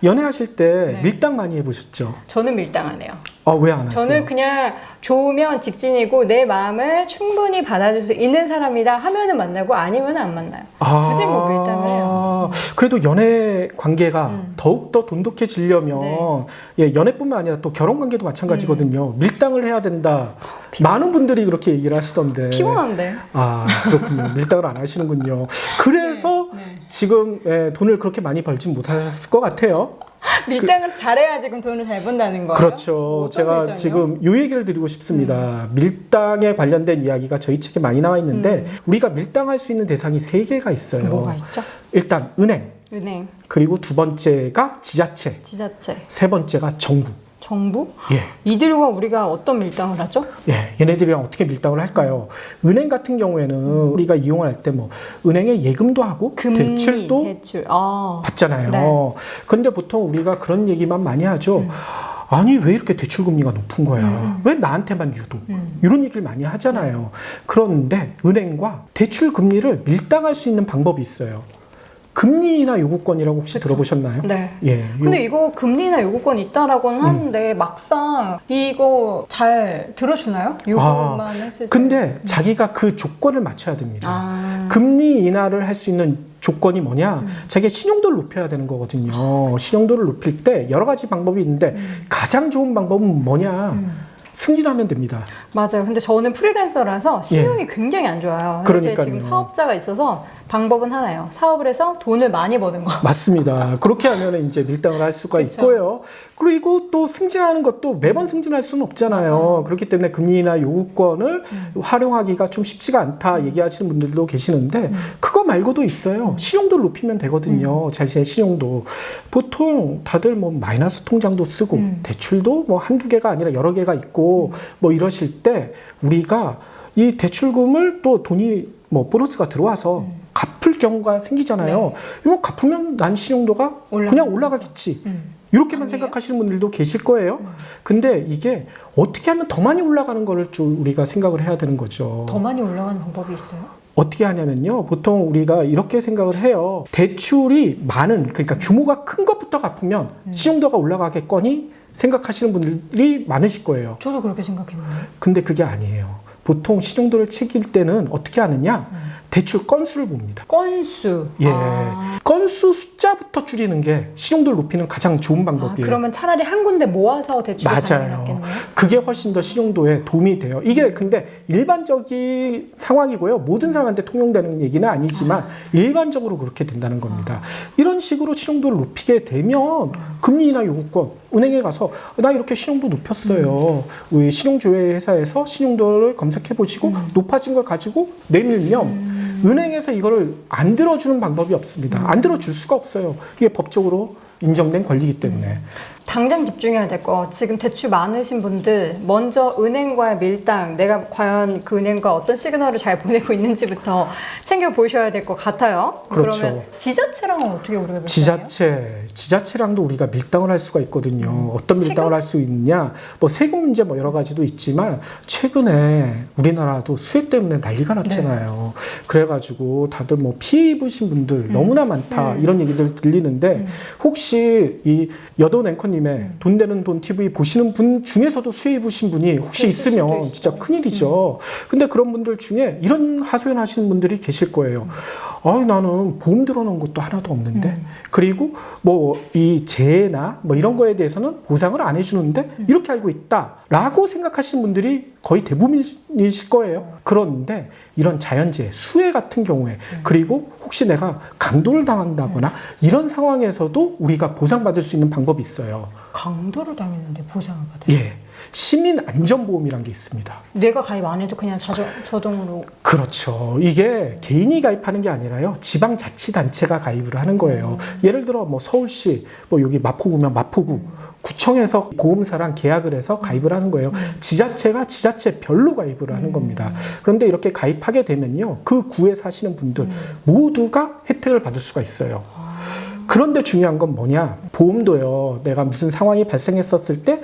연애하실 때 네. 밀당 많이 해보셨죠? 저는 밀당 안 해요. 왜 안 하세요? 저는 그냥 좋으면 직진이고 내 마음을 충분히 받아줄 수 있는 사람이다 하면은 만나고 아니면 안 만나요. 굳이 뭐 밀당을 해요. 그래도 연애 관계가 더욱더 돈독해지려면 네. 예, 연애뿐만 아니라 또 결혼 관계도 마찬가지거든요. 밀당을 해야 된다. 많은 분들이 그렇게 얘기를 하시던데. 피곤한데. 그렇군요. 밀당을 안 하시는군요. 그래서 네. 지금 돈을 그렇게 많이 벌진 못하셨을 것 같아요. 밀당을 잘해야 지금 돈을 잘 번다는 거예요? 그렇죠. 어떤 제가 밀당이요? 지금 요 얘기를 드리고 싶습니다. 밀당에 관련된 이야기가 저희 책에 많이 나와 있는데 우리가 밀당할 수 있는 대상이 3개가 있어요. 뭐가 있죠? 일단 은행, 그리고 두 번째가 지자체, 지자체, 세 번째가 정부. 정부? 예. 이들과 우리가 어떤 밀당을 하죠? 예, 얘네들이랑 어떻게 밀당을 할까요? 은행 같은 경우에는 우리가 이용할 때 뭐 은행에 예금도 하고 금리, 대출도 대출. 받잖아요. 네. 근데 보통 우리가 그런 얘기만 많이 하죠. 아니 왜 이렇게 대출 금리가 높은 거야? 왜 나한테만 유독? 이런 얘기를 많이 하잖아요. 그런데 은행과 대출 금리를 밀당할 수 있는 방법이 있어요. 금리나 요구권이라고 혹시 들어보셨나요? 네. 예. 근데 이거 금리나 요구권 있다라고는 하는데 막상 이거 잘 들어주나요? 요구만 했을 때. 근데 자기가 그 조건을 맞춰야 됩니다. 금리 인하를 할 수 있는 조건이 뭐냐? 자기의 신용도를 높여야 되는 거거든요. 신용도를 높일 때 여러 가지 방법이 있는데 가장 좋은 방법은 뭐냐? 승진하면 됩니다. 맞아요. 근데 저는 프리랜서라서 신용이 굉장히 안 좋아요. 그러니까요. 지금 사업자가 있어서 방법은 하나예요. 사업을 해서 돈을 많이 버는 거. 맞습니다. 그렇게 하면 이제 밀당을 할 수가 그쵸. 있고요. 그리고 또 승진하는 것도 매번 승진할 수는 없잖아요. 그렇기 때문에 금리나 요구권을 활용하기가 좀 쉽지가 않다 얘기하시는 분들도 계시는데 그거 말고도 있어요. 신용도를 높이면 되거든요. 자신의 신용도. 보통 다들 뭐 마이너스 통장도 쓰고 대출도 뭐 한두 개가 아니라 여러 개가 있고 뭐 이러실 때 우리가 이 대출금을 또 돈이 뭐 보너스가 들어와서 갚을 경우가 생기잖아요. 이거 갚으면 난 신용도가 그냥 올라가겠지. 이렇게만 생각하시는 분들도 계실 거예요. 근데 이게 어떻게 하면 더 많이 올라가는 거를 좀 우리가 생각을 해야 되는 거죠. 더 많이 올라가는 방법이 있어요? 어떻게 하냐면요. 보통 우리가 이렇게 생각을 해요. 대출이 많은, 그러니까 규모가 큰 것부터 갚으면 신용도가 올라가겠거니 생각하시는 분들이 많으실 거예요. 저도 그렇게 생각했는데. 근데 그게 아니에요. 보통 신용도를 챙길 때는 어떻게 하느냐? 대출 건수를 봅니다. 건수. 예. 건수 숫자부터 줄이는 게 신용도를 높이는 가장 좋은 방법이에요. 그러면 차라리 한 군데 모아서 대출을 받는 게 맞아요. 낫겠네요. 그게 훨씬 더 신용도에 도움이 돼요. 이게 근데 일반적인 상황이고요. 모든 사람한테 통용되는 얘기는 아니지만 일반적으로 그렇게 된다는 겁니다. 이런 식으로 신용도를 높이게 되면 금리나 요구권, 은행에 가서 나 이렇게 신용도 높였어요. 우리 신용조회 회사에서 신용도를 검색해 보시고 높아진 걸 가지고 내밀면 은행에서 이거를 안 들어주는 방법이 없습니다. 안 들어줄 수가 없어요. 이게 법적으로 인정된 권리이기 때문에. 당장 집중해야 될 거. 지금 대출 많으신 분들 먼저 은행과의 밀당, 내가 과연 그 은행과 어떤 시그널을 잘 보내고 있는지부터 챙겨 보셔야 될 것 같아요. 그렇죠. 그러면 지자체랑은 어떻게 우리가 밀당해요? 지자체랑도 우리가 밀당을 할 수가 있거든요. 어떤 밀당을 세금? 할 수 있느냐? 뭐 세금 문제 뭐 여러 가지도 있지만 최근에 우리나라도 수해 때문에 난리가 났잖아요. 그래가지고 다들 뭐 피해 입으신 분들 너무나 많다 이런 얘기들 들리는데 혹시 이 여돈 앵커님의 돈 되는 돈 TV 보시는 분 중에서도 수해 입으신 분이 혹시 있으면 진짜 큰일이죠. 근데 그런 분들 중에 이런 하소연 하시는 분들이 계실 거예요. 아유, 나는 보험 들어놓은 것도 하나도 없는데 그리고 뭐 이 재해나 뭐 이런 거에 대해서는 보상을 안 해주는데 이렇게 알고 있다라고 생각하시는 분들이 거의 대부분이실 거예요. 그런데 이런 자연재해, 수해 같은 경우에 그리고 혹시 내가 강도를 당한다거나 이런 상황에서도 우리가 보상받을 수 있는 방법이 있어요. 강도를 당했는데 보상을 받아요? 예. 시민 안전보험이라는 게 있습니다. 내가 가입 안 해도 그냥 자동으로. 그렇죠. 이게 개인이 가입하는 게 아니라요. 지방자치단체가 가입을 하는 거예요. 예를 들어 뭐 서울시, 뭐 여기 마포구면 마포구, 구청에서 보험사랑 계약을 해서 가입을 하는 거예요. 지자체가 지자체별로 가입을 하는 겁니다. 그런데 이렇게 가입하게 되면요. 그 구에 사시는 분들 모두가 혜택을 받을 수가 있어요. 그런데 중요한 건 뭐냐? 보험도요. 내가 무슨 상황이 발생했었을 때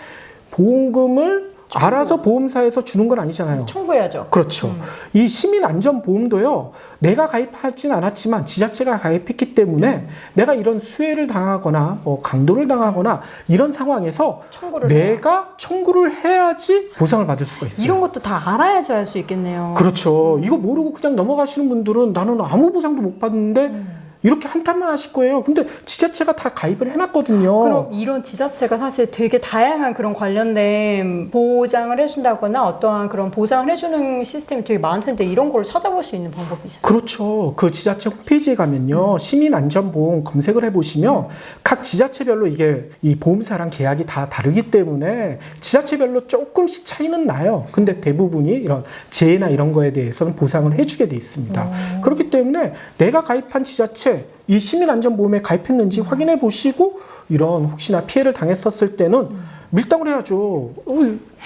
보험금을 알아서 보험사에서 주는 건 아니잖아요. 청구해야죠. 그렇죠. 이 시민안전보험도요, 내가 가입하진 않았지만 지자체가 가입했기 때문에 내가 이런 수해를 당하거나 뭐 강도를 당하거나 이런 상황에서 청구를 해요. 내가 청구를 해야지 보상을 받을 수가 있어요. 이런 것도 다 알아야지 할 수 있겠네요. 그렇죠. 이거 모르고 그냥 넘어가시는 분들은 나는 아무 보상도 못 받는데 이렇게 한탄만 하실 거예요. 근데 지자체가 다 가입을 해놨거든요. 그럼 이런 지자체가 사실 되게 다양한 그런 관련된 보장을 해준다거나 어떠한 그런 보상을 해주는 시스템이 되게 많을 텐데 이런 걸 찾아볼 수 있는 방법이 있어요? 그렇죠. 그 지자체 홈페이지에 가면요. 시민안전보험 검색을 해보시면 각 지자체별로 이게 이 보험사랑 계약이 다 다르기 때문에 지자체별로 조금씩 차이는 나요. 근데 대부분이 이런 재해나 이런 거에 대해서는 보상을 해주게 돼 있습니다. 그렇기 때문에 내가 가입한 지자체 이 시민안전보험에 가입했는지 확인해 보시고 이런 혹시나 피해를 당했었을 때는 밀당을 해야죠.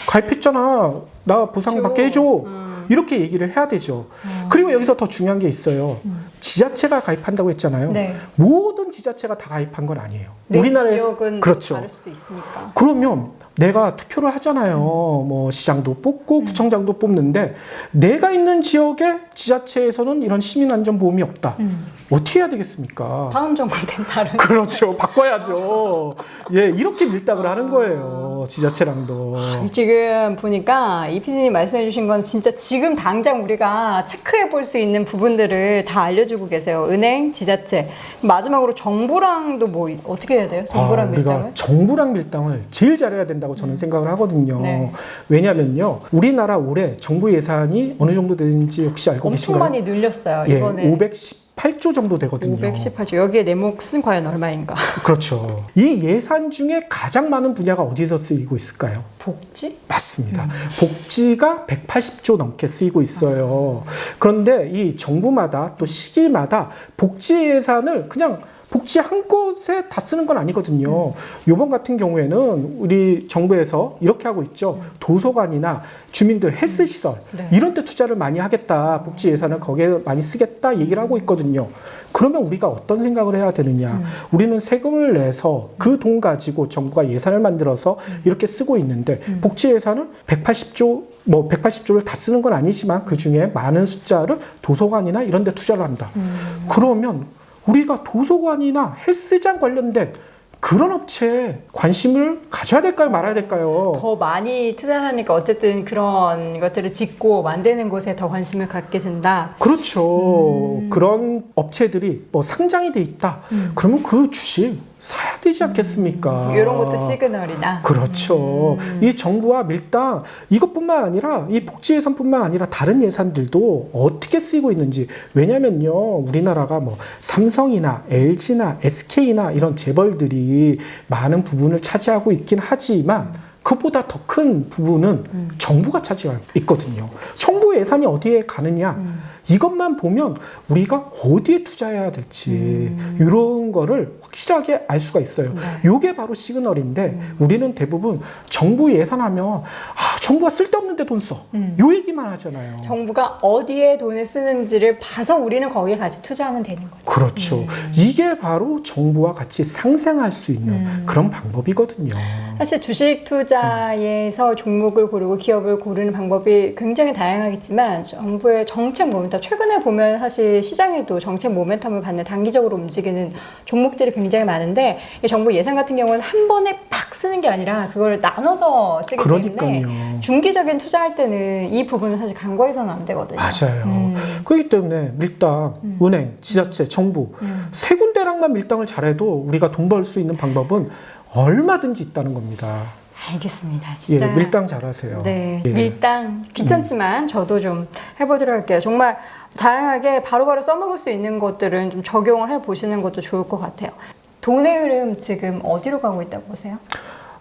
가입했잖아. 나 보상받게 해줘. 이렇게 얘기를 해야 되죠. 그리고 여기서 더 중요한 게 있어요. 지자체가 가입한다고 했잖아요. 네. 모든 지자체가 다 가입한 건 아니에요. 내 우리나라에서 지역은 그렇죠. 다를 수도 있으니까. 그러면 내가 투표를 하잖아요. 뭐 시장도 뽑고 구청장도 뽑는데 내가 있는 지역에 지자체에서는 이런 시민안전보험이 없다. 어떻게 해야 되겠습니까? 다음 정권 땐 다른. 그렇죠. 바꿔야죠. 예, 이렇게 밀당을 하는 거예요. 지자체랑도. 지금 보니까 이 PD님 말씀해 주신 건 진짜 지금 당장 우리가 체크해 볼 수 있는 부분들을 다 알려주고 계세요. 은행, 지자체. 마지막으로 정부랑도 뭐 어떻게 해야 돼요? 정부랑 밀당을? 우리가 정부랑 밀당을 제일 잘해야 된다고 저는 생각을 하거든요. 네. 왜냐면요. 우리나라 올해 정부 예산이 어느 정도 되는지 혹시 알고 엄청 계신가요? 많이 늘렸어요. 예, 이번에 518조 정도 되거든요. 518조. 여기에 내 몫은 과연 얼마인가? 그렇죠. 이 예산 중에 가장 많은 분야가 어디서 쓰이고 있을까요? 복지? 맞습니다. 복지가 180조 넘게 쓰이고 있어요. 그런데 이 정부마다 또 시기마다 복지 예산을 그냥 복지 한 곳에 다 쓰는 건 아니거든요. 요번 같은 경우에는 우리 정부에서 이렇게 하고 있죠. 도서관이나 주민들 헬스시설 네. 이런 데 투자를 많이 하겠다. 복지 예산을 거기에 많이 쓰겠다 얘기를 하고 있거든요. 그러면 우리가 어떤 생각을 해야 되느냐. 우리는 세금을 내서 그 돈 가지고 정부가 예산을 만들어서 이렇게 쓰고 있는데 복지 예산은 180조 뭐 180조를 다 쓰는 건 아니지만 그중에 많은 숫자를 도서관이나 이런 데 투자를 한다. 그러면 우리가 도서관이나 헬스장 관련된 그런 업체에 관심을 가져야 될까요? 말아야 될까요? 더 많이 투자하니까 어쨌든 그런 것들을 짓고 만드는 곳에 더 관심을 갖게 된다. 그렇죠. 그런 업체들이 뭐 상장이 돼 있다. 그러면 그 주식 사야 되지 않겠습니까? 이런 것도 시그널이다. 그렇죠. 이 정부와 밀당 이것뿐만 아니라 이 복지 예산뿐만 아니라 다른 예산들도 어떻게 쓰이고 있는지 왜냐면요 우리나라가 뭐 삼성이나 LG나 SK나 이런 재벌들이 많은 부분을 차지하고 있긴 하지만 그보다 더 큰 부분은 정부가 차지하고 있거든요. 정부 예산이 어디에 가느냐 이것만 보면 우리가 어디에 투자해야 될지 이런 거를 확실하게 알 수가 있어요. 이게 바로 시그널인데 우리는 대부분 정부 예산하면 정부가 쓸데없는 데 돈 써. 요 얘기만 하잖아요. 정부가 어디에 돈을 쓰는지를 봐서 우리는 거기에 같이 투자하면 되는 거죠. 그렇죠. 이게 바로 정부와 같이 상생할 수 있는 그런 방법이거든요. 사실 주식 투자에서 종목을 고르고 기업을 고르는 방법이 굉장히 다양하겠지만 정부의 정책 모멘텀 최근에 보면 사실 시장에도 정책 모멘텀을 받는 단기적으로 움직이는 종목들이 굉장히 많은데 이 정부 예산 같은 경우는 한 번에 팍 쓰는 게 아니라 그걸 나눠서 쓰기 때문에 그러니까요. 중기적인 투자할 때는 이 부분은 사실 간과해서는 안 되거든요. 맞아요. 그렇기 때문에 밀당, 은행, 지자체, 정부 세 군데랑만 밀당을 잘해도 우리가 돈 벌 수 있는 방법은 얼마든지 있다는 겁니다. 알겠습니다. 진짜. 예, 밀당 잘하세요. 네, 예. 밀당 귀찮지만 저도 좀 해보도록 할게요. 정말 다양하게 바로바로 써먹을 수 있는 것들은 좀 적용을 해보시는 것도 좋을 것 같아요. 돈의 흐름 지금 어디로 가고 있다고 보세요?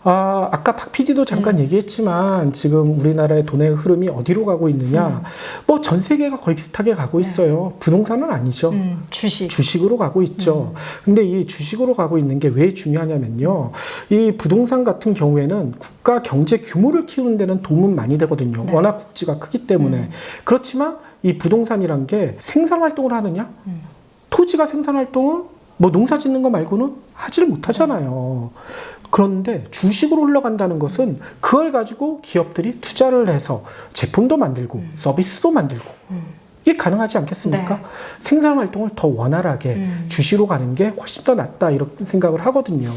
아까 박 PD도 잠깐 얘기했지만 지금 우리나라의 돈의 흐름이 어디로 가고 있느냐 뭐 전 세계가 거의 비슷하게 가고 있어요. 부동산은 아니죠. 주식으로 가고 있죠. 근데 이 주식으로 가고 있는 게 왜 중요하냐면요. 이 부동산 같은 경우에는 국가 경제 규모를 키우는 데는 도움은 많이 되거든요. 네. 워낙 국지가 크기 때문에. 그렇지만 이 부동산이란 게 생산 활동을 하느냐? 토지가 생산 활동을 뭐 농사 짓는 거 말고는 하지를 못하잖아요. 그런데 주식으로 흘러간다는 것은 그걸 가지고 기업들이 투자를 해서 제품도 만들고 서비스도 만들고 이게 가능하지 않겠습니까? 네. 생산 활동을 더 원활하게 주식으로 가는 게 훨씬 더 낫다 이런 생각을 하거든요.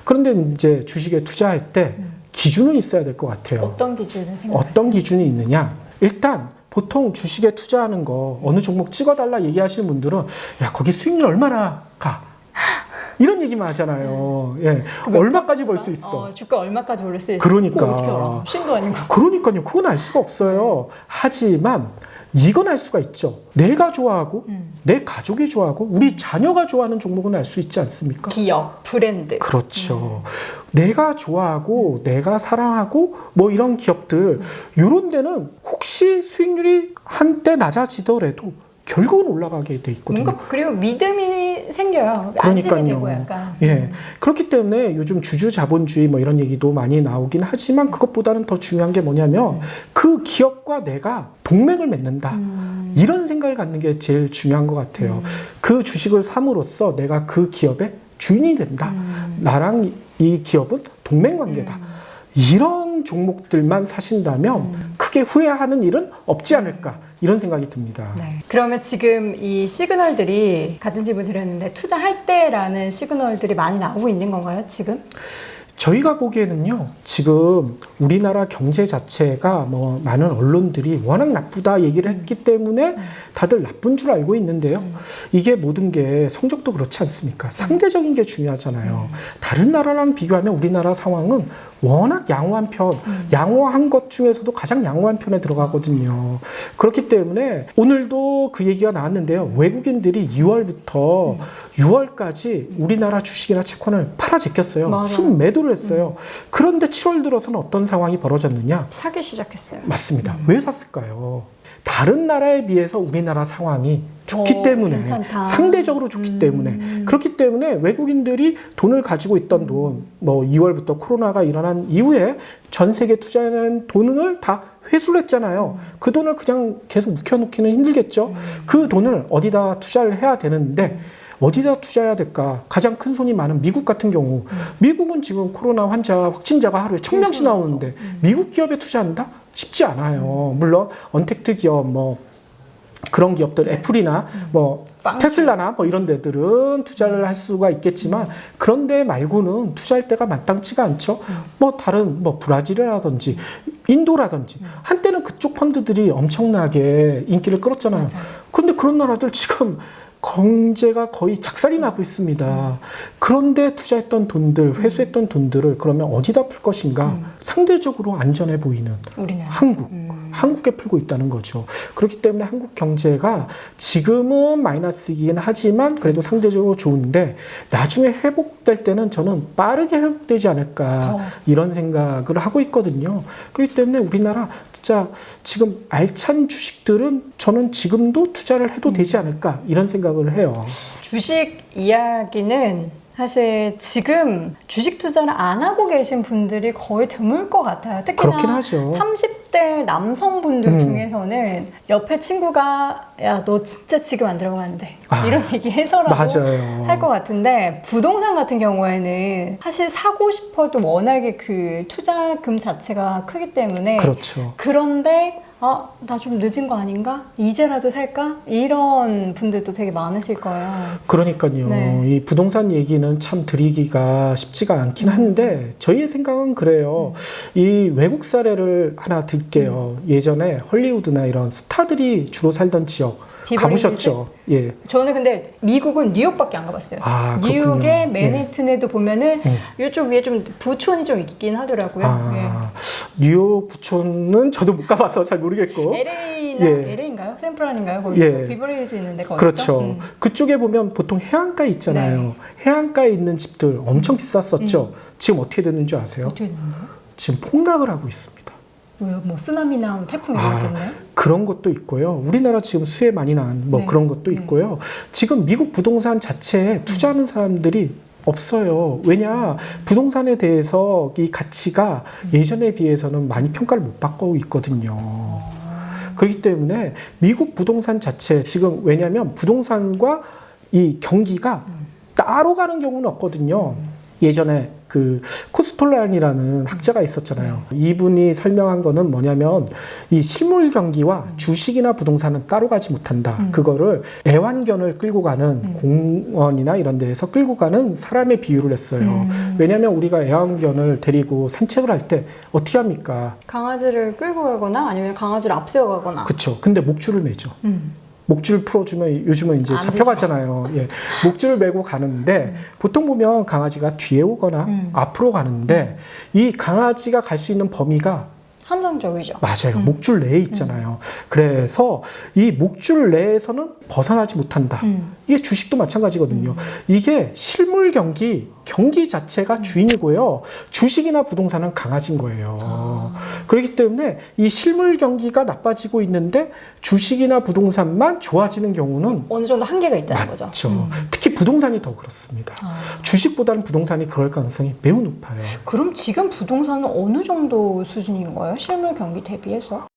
그런데 이제 주식에 투자할 때 기준은 있어야 될 것 같아요. 어떤 기준을 생각하세요? 어떤 기준이 있느냐? 일단 보통 주식에 투자하는 거 어느 종목 찍어달라 얘기하시는 분들은 야 거기 수익률 얼마나 가? 이런 얘기만 하잖아요. 예, 얼마까지 벌 수 있어? 주가 얼마까지 오를 수 있어? 그러니까. 그거 어떻게 알아? 신도 아니고. 그러니까요. 그건 알 수가 없어요. 하지만 이건 알 수가 있죠. 내가 좋아하고 내 가족이 좋아하고 우리 자녀가 좋아하는 종목은 알 수 있지 않습니까? 기업, 브랜드. 그렇죠. 내가 좋아하고 내가 사랑하고 뭐 이런 기업들 이런 데는 혹시 수익률이 한때 낮아지더라도 결국은 올라가게 돼 있거든요. 뭔가 그리고 믿음이 생겨요. 안심이 되고 그러니까요. 약간. 예. 그렇기 때문에 요즘 주주 자본주의 뭐 이런 얘기도 많이 나오긴 하지만 그것보다는 더 중요한 게 뭐냐면 그 기업과 내가 동맹을 맺는다. 이런 생각을 갖는 게 제일 중요한 것 같아요. 그 주식을 삼으로써 내가 그 기업의 주인이 된다. 나랑 이 기업은 동맹 관계다. 이런 종목들만 사신다면 크게 후회하는 일은 없지 않을까 이런 생각이 듭니다. 네. 그러면 지금 이 시그널들이 같은 질문 드렸는데 투자할 때라는 시그널들이 많이 나오고 있는 건가요? 지금? 저희가 보기에는요, 지금 우리나라 경제 자체가 뭐 많은 언론들이 워낙 나쁘다 얘기를 했기 때문에 다들 나쁜 줄 알고 있는데요. 이게 모든 게 성적도 그렇지 않습니까? 상대적인 게 중요하잖아요. 다른 나라랑 비교하면 우리나라 상황은 워낙 양호한 편, 양호한 것 중에서도 가장 양호한 편에 들어가거든요. 그렇기 때문에 오늘도 그 얘기가 나왔는데요. 외국인들이 2월부터 6월까지 우리나라 주식이나 채권을 팔아 제꼈어요. 맞아요. 순매도를 했어요. 그런데 7월 들어서는 어떤 상황이 벌어졌느냐? 사기 시작했어요. 맞습니다. 왜 샀을까요? 다른 나라에 비해서 우리나라 상황이 좋기 때문에 괜찮다. 상대적으로 좋기 때문에 그렇기 때문에 외국인들이 돈을 가지고 있던 돈, 뭐 2월부터 코로나가 일어난 이후에 전 세계 투자하는 돈을 다 회수를 했잖아요. 그 돈을 그냥 계속 묵혀놓기는 힘들겠죠. 그 돈을 어디다 투자를 해야 되는데 어디다 투자해야 될까? 가장 큰 손이 많은 미국 같은 경우 미국은 지금 코로나 확진자가 하루에 1000명씩 나오는데 미국 기업에 투자한다? 쉽지 않아요. 물론 언택트 기업 뭐 그런 기업들 애플이나 뭐 테슬라나 뭐 이런 데들은 투자를 할 수가 있겠지만 그런 데 말고는 투자할 때가 마땅치가 않죠. 뭐 다른 뭐 브라질이라든지 인도라든지 한때는 그쪽 펀드들이 엄청나게 인기를 끌었잖아요. 그런데 그런 나라들 지금 경제가 거의 작살이 나고 있습니다. 그런데 투자했던 돈들, 회수했던 돈들을 그러면 어디다 풀 것인가? 상대적으로 안전해 보이는 우리는 한국에 풀고 있다는 거죠. 그렇기 때문에 한국 경제가 지금은 마이너스이긴 하지만 그래도 상대적으로 좋은데 나중에 회복될 때는 저는 빠르게 회복되지 않을까 이런 생각을 하고 있거든요. 그렇기 때문에 우리나라 진짜 지금 알찬 주식들은 저는 지금도 투자를 해도 되지 않을까 이런 생각을 해요. 주식 이야기는 사실 지금 주식 투자를 안 하고 계신 분들이 거의 드물 것 같아요. 그렇긴 특히나 하죠. 30대 남성분들 중에서는 옆에 친구가 야, 너 진짜 지금 안 들어가면 안 돼. 이런 얘기 해서라도 맞아요. 할 것 같은데 부동산 같은 경우에는 사실 사고 싶어도 워낙에 그 투자금 자체가 크기 때문에 그렇죠. 그런데 나 좀 늦은 거 아닌가? 이제라도 살까? 이런 분들도 되게 많으실 거예요. 그러니까요. 네. 이 부동산 얘기는 참 드리기가 쉽지가 않긴 한데 저희의 생각은 그래요. 이 외국 사례를 하나 들게요. 예전에 헐리우드나 이런 스타들이 주로 살던 지역 가보셨죠? 예. 저는 근데 미국은 뉴욕밖에 안 가봤어요. 아, 그렇군요. 뉴욕의 맨해튼에도 보면은 이쪽 위에 좀 부촌이 좀 있긴 하더라고요. 뉴욕 부촌은 저도 못 가봐서 잘 모르겠고. LA나 LA인가요? 샌프란인가요? 거기 비버리힐즈 있는데 거기죠? 그렇죠. 그쪽에 보면 보통 해안가에 있잖아요. 네. 해안가에 있는 집들 엄청 비쌌었죠. 지금 어떻게 됐는 줄 아세요? 어떻게 됐나요? 지금 폭락을 하고 있습니다. 왜요? 뭐 쓰나미나 태풍 이런 게 있나요? 그런 것도 있고요. 우리나라 지금 수해 많이 난 뭐 그런 것도 있고요. 지금 미국 부동산 자체에 투자하는 사람들이 없어요. 왜냐? 부동산에 대해서 이 가치가 예전에 비해서는 많이 평가를 못 받고 있거든요. 그렇기 때문에 미국 부동산 자체 지금 왜냐하면 부동산과 이 경기가 따로 가는 경우는 없거든요. 예전에 그 코스톨란이라는 학자가 있었잖아요. 이분이 설명한 거는 뭐냐면 이 실물 경기와 주식이나 부동산은 따로 가지 못한다. 그거를 애완견을 끌고 가는 공원이나 이런 데에서 끌고 가는 사람의 비유를 했어요. 왜냐하면 우리가 애완견을 데리고 산책을 할 때 어떻게 합니까? 강아지를 끌고 가거나 아니면 강아지를 앞세워 가거나. 그렇죠. 근데 목줄을 매죠. 목줄 풀어주면 요즘은 이제 안 잡혀가잖아요. 예. 목줄을 메고 가는데 보통 보면 강아지가 뒤에 오거나 앞으로 가는데 이 강아지가 갈 수 있는 범위가 한정적이죠. 맞아요. 목줄 내에 있잖아요. 그래서 이 목줄 내에서는 벗어나지 못한다. 이게 주식도 마찬가지거든요. 이게 실물 경기 자체가 주인이고요. 주식이나 부동산은 강아지인 거예요. 그렇기 때문에 이 실물 경기가 나빠지고 있는데 주식이나 부동산만 좋아지는 경우는 어느 정도 한계가 있다는 거죠. 맞죠. 특히 부동산이 더 그렇습니다. 주식보다는 부동산이 그럴 가능성이 매우 높아요. 그럼 지금 부동산은 어느 정도 수준인 거예요? 실물 경기 대비해서?